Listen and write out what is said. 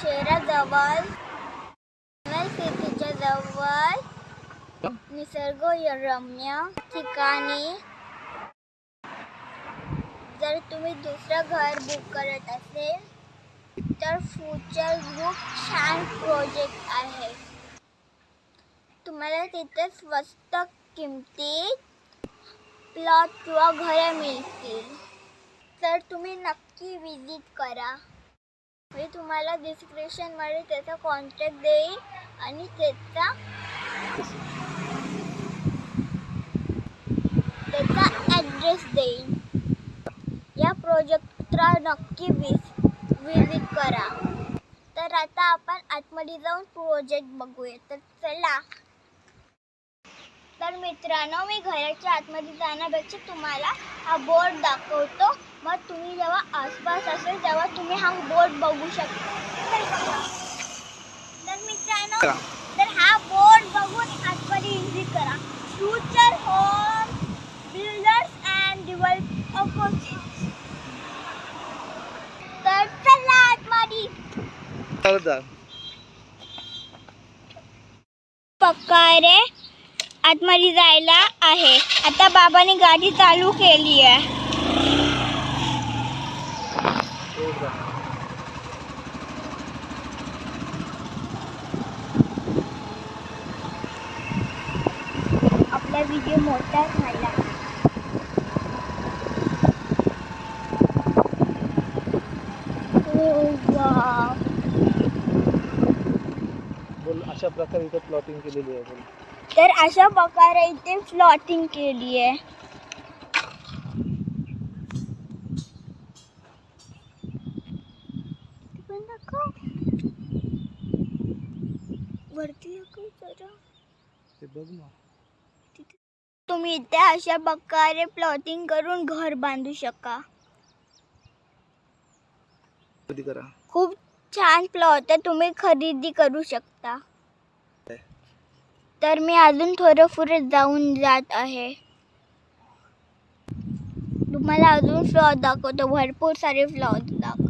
शहराजवळ सिटीच्या जवळ निसर्गरम्य ठिकाणी जर तुम्ही दुसरं घर बुक करत असेल तर फ्युचर ग्रुप छान प्रोजेक्ट आहे. तुम्हाला तिथे स्वस्त किमतीत प्लॉट किंवा घरे मिळतील. तर तुम्ही नक्की विजिट करा. मी तुम्हाला डिस्क्रिप्शनमध्ये त्याचा कॉन्टॅक्ट देईन आणि त्याचा ॲड्रेस देईन. या प्रोजेक्टला नक्की विजिट करा. तर आता आपण आतमध्ये जाऊन प्रोजेक्ट बघूया. तर चला. तर मित्रांनो, मी घराच्या आतमध्ये जाण्यापेक्षा तुम्हाला हा बोर्ड दाखवतो. मग तुम्ही जेव्हा आसपास असेल तेव्हा तुम्ही हा बोर्ड बघू शकता. तर मित्रांनो, तर हा बोर्ड बघून आतमध्ये एंट्री करा. Future home builders and developers. तर चला आतमध्ये. प्रकारे आतमध्ये जायला आहे. आता बाबांनी गाडी चालू केली आहे. आपला व्हिडिओ मोठा झाला. अशा प्रकारे इथे प्लॉटिंग केलेली आहे. तर अशा प्रकारे इथे प्लॉटिंग केली आहे. वरती ते बघ ना. तुम्ही इथे अशा प्रकारे प्लॉटिंग करून घर बांधू शका. खूप छान प्लॉट आहे. तुम्ही खरेदी करू शकता. तर मी अजून थोडं पुढे जात आहे. तुम्हाला अजून फ्लॉट दाखवतो. भरपूर सारे फ्लॉट दाखवतो.